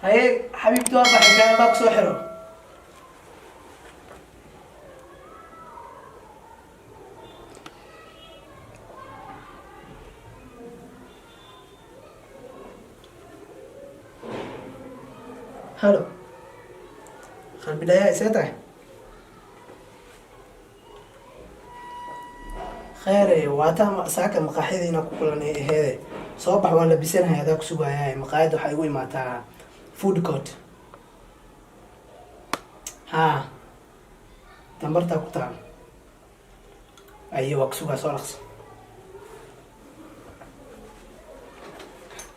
هاي حبيبتي واضح كان باك سحره. هلو خل بداية سيطة خير واتا ساكا مقاحيدي إنا كوكولاني هذي صباح ولا بسنة هذاك سوغايا مقاعد وحيوي ماتا فود كوت ها تمرتا كتان أيوة كسوغا سورخص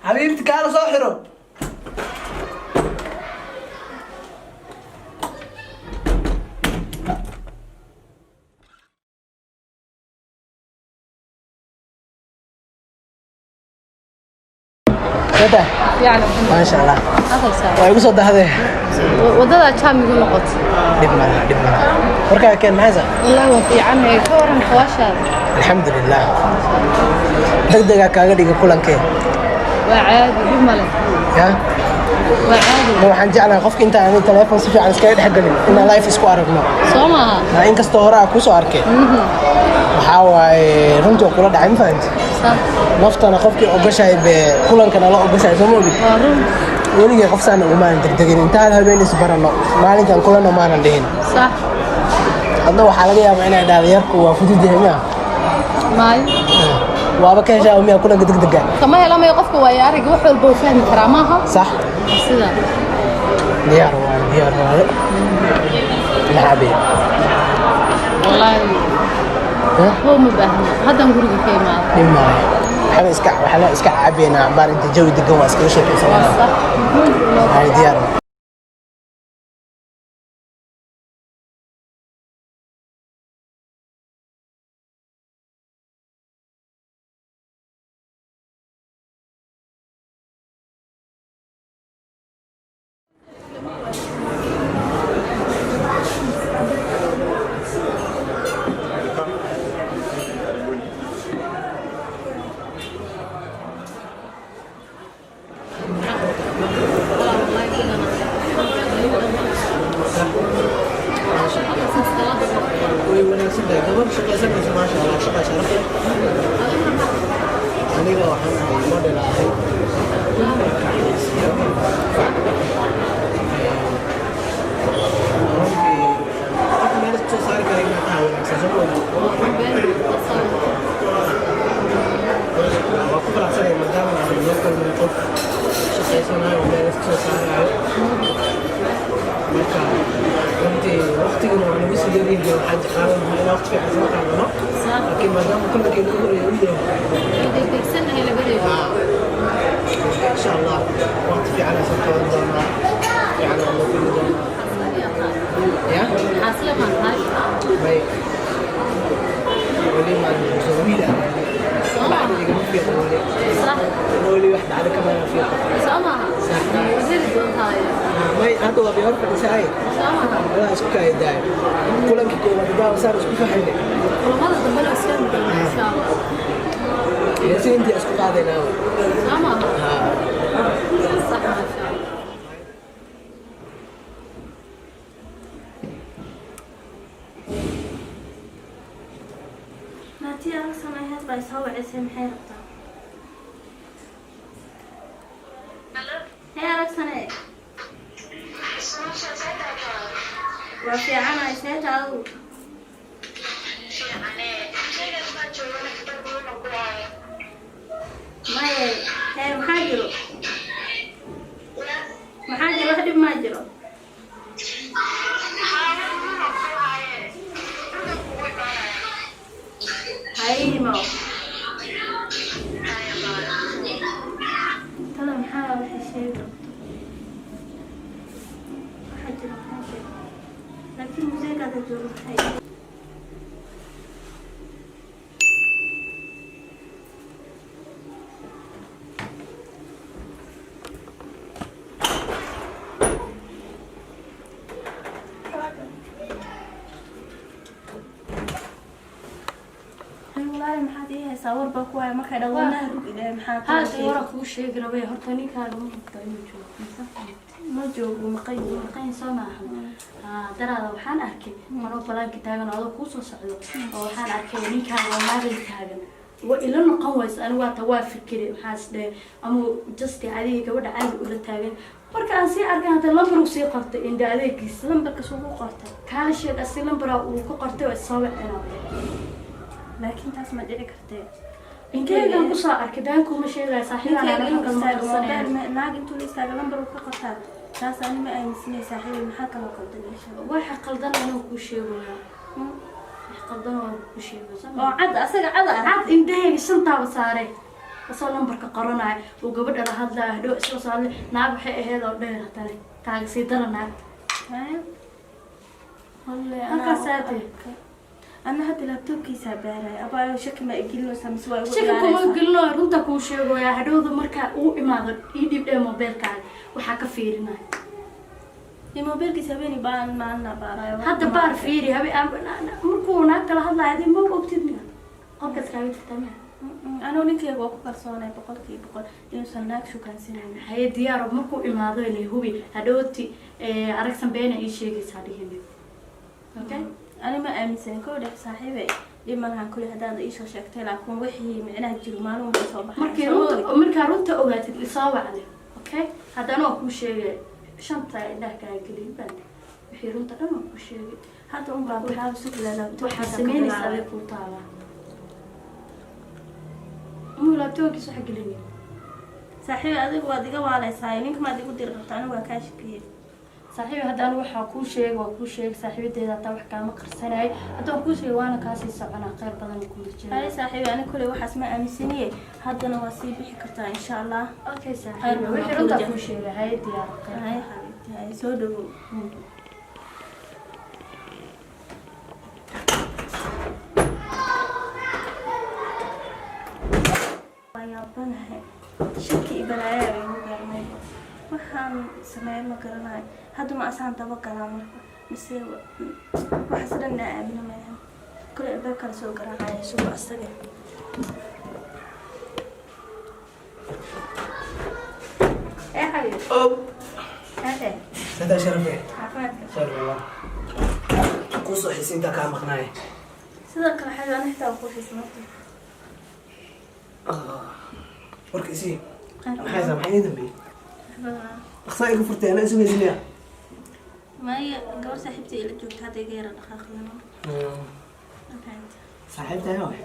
حبيبتي كارو صاحرو كده يعني ما شاء الله هذا سهل way ugu soo dahday wadada jaamiga noqot dhib malaha warkaa keen maxaysa wallahi waa fiican ee ka waran xawaashaada alxamdulilah degdega kaaga dhiga kulankee waa caadi dhib male ya waa caadi waxaan jeclahay qofka inta aan telefoon si fiican iskaga dhex galin inaan live isku aragno soo maaha in kastoo hore aan kusoo arkay waxaa waaye runtii oo kula dhacay ma fahanti naftana qofkii ogashahay bee kulankana la ogashahay soo moogid waa run weligay qof saan ugumaanan degdegin intaan habeen isbarano maalinkan kulana maanan dhihin sax hadda waxaa laga yaabaa inay dhahdo yarku waa fudud yahay miya maayo waaba ka heshaa miya kulanka degdega kama helamay qofka waayo ariga wax walba uu fahmi karaa maaha sax sida diyaar waaye maxaabiya wallahi هو مباهنا هذا نقول لك ما لما waxaa iska caabeenaa baar inta jawi degan waa iskaga sheekaysanaa صح هاي diyaar way wanaagsan tahay gabar shaqaysanaysa maasha Allah shaqa sharaf aniga waxaan ahay model ahay waqtigan waa nagu sii yaryihiin waxaan jeclaan lahaa inaan waqti fiican soo qaadano laakiin maadaama kulankeenu ugu horeeya u yahay insha allah waqti fiican aysan qaban doonaa fiican oo loo fili doonaa ya may weli maan soo wiil ah بعد اللي جنوب فيها صح نقول لي واحد على كمان فيها سامع صح وزير هاي ما هذا هو بيعرف الساعي سامع لا اسكت هاي داي كلهم كيقولوا بدأوا صار اسكت في حلة والله هذا دبل اسكت ان شاء الله يا سيدي اسكت قاعدين اهو سامع صح ما شاء الله ناتي أصلا هاد بيسوي عسم حيرته. هي أصلا إيه؟ وفي عنا إيش هذا؟ ما هي محاجرة. محاجرة واحد بماجرة. هاي ما ترى محاول شيء حاجة لكن زي قاعدة تقول هاي والله ما حد haysaa war baa ku haya markay dhawanaha rugidee maxaa ka هذا ورا كل شيء قربي هرتني كانوا متقيمين ma joogo maqayn maqayn soo maahan daraada waxaan arkay maroo balaanka taagan oo ku soo socdo oo waxaan arkay ninkaan oo maarey taagan wa ila noqon ways anigu waa taa fikir waxaan isdhay ama just adiga gabadha caadi u la taagan marka aan sii arkan hada lambar uu sii qortay inda adeegiis lambarka soo qortay kaala sheeg asii lambar uu ku qortay oo soo wacnaa laakiin taas ma dhici kartee inkeegan ku soo arkay baankuu ma sheegay saaxiibana naag intuu la istaaga lambar uu ka qortaa taas ani ma aaminsanay saaxiibay maxaa kala qaldan waxa qaldan inuu ku sheegayo wax qaldan oo ku sheegayo oo cad asaga cad indheeyga shantaaba saaray asoo lambarka qoranay oo gabadha la hadlaa hadhow isla saaray naag waxay ahayd oo dheer tani taaga sii daranaa halka saatay أنا هذا اللابتوب كيسا باري أبغى شكل ما يقلنا سمسوا شكل كم يقلنا رنتا كوشيو يا هدوء مركا أو إمادة يدي بدأ موبايل كان وحكا فيرنا الموبايل كيسا بيني بان ما لنا باري هذا بار فيري هبي مركونا كلا هذا هذه ما وقتنا قبل كسراوي تتمع أنا ونك يا بوك برسونة بقول كي بقول إنه سناك شو كان سنين هاي ديار مركو إمادة اللي هو هدوء أركسن بينا إيش شيء كساديهني أوكي أنا ما أمسن كودة صاحبي لما لها كل هذا إيش شكت لكم وحي معناه جل معلوم بصباح مركا رنتا أوقات الإصابة عليه أوكي هذا أنا أكو شيء شنطة إنها كان قريبا وحي رنتا أنا أكو شيء هذا بقول هذا سكر لا وحسميني سالك وطالع مو لا توكي صح قلني صاحبي أديك واديك وعلى ساينك ما أديك ودير قطعنا وكاش كير صاحبي هذا أنا وحى كل شيء وكل شيء صاحبي ده تروح كام قرصناي هذا كل شيء وأنا كاسي سبعنا خير بدل كل شيء هاي صاحبي أنا كل واحد اسمه أمسنية هذا أنا وصيب بحكرتها إن شاء الله أوكي صاحبي وحي رنتا كل شيء هاي ديار هاي حبيبتي هاي سودو يابانها شكي بلايا وقرناي waxaan sameeyay ma garanayo hadda ma asaan daba galaa marka mise waxa sidan aamina ma aha kale albaab kala soo garaacay soo asaga حبيبي هذا سيدة شرفي عفاك شرف الله قصة حسين دا كان مقنعي صدق الحاجة أنا حتى أقول في سمعتي وركسي حيثم حيثم بي أحبها أخصائي قفرتي أنا اسمي زميع ما هي قبل صاحبتي اللي جوت هذه غير الأخاخ لنا صاحبتها هاي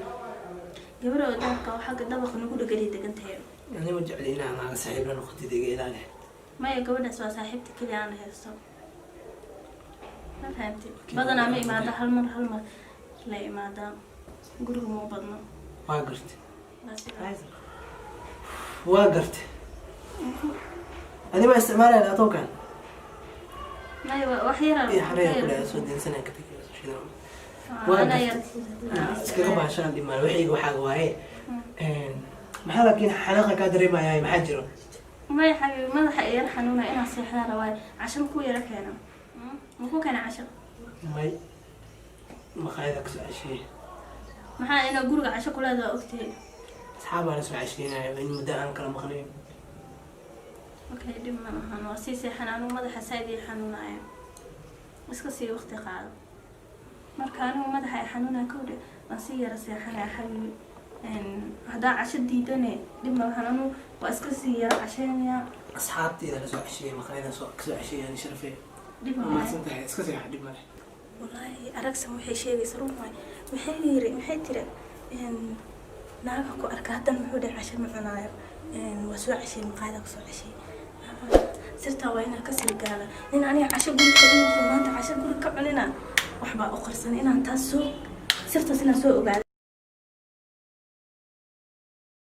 قبل ودانك وحق الدبخ نقول قريدة كنت هي يعني مجعلينا مع صاحبنا نخطي دقيقة إلى ما هي قبل أسوا صاحبتي كل أنا هي الصوب ما فهمتي بدنا ما إمادة هالمر لا إمادة قولوا مو بدنا واقرت بس واقرت أنا ما استعمالها لا توكل ما هي وحيرة يا حبيبي كلها سودين سنة كتير أنا يا اسكيرو عشان دي ما وحي وحاجة وهاي maxaa laakiin xanaqa ka dareemayaa maxaa jiro ما يا حبيبي ما راح يرحنونا إنا صيحنا رواي عشان كوي ركينا مكو كان عشان may ma qaydaka soo ceshiye maxaa ina guriga casho kula daa ogtay asxaabana soo ceshiinaya in muddo aan kala maqnayn okay dib ma ahan waa si seexan anu madaxa saydii xanuunaya iska sii waqti qaado marka anu madaxa ay xanuunaa kowda waan si yara seexanaya xabiibi hadaa casho diidane dib ma ahan anu waa iska sii yara casheynaya asxaabteyda la soo ceshiye maqnayda soo ceshiye sharafee dib ma ma santahay iska seexa dib male والله أركز وحي شيء يصيرون محي ترى ناقة أركاد محودة عشان معنا وسوء عشان مقاعدة وسوء عشان صرت وينا كسر قالة إن أنا عشان قول كلمة ما أنت عشان قول كم علينا وحبا أخر سنة إن أنت سوق صرت سنة سوق بعد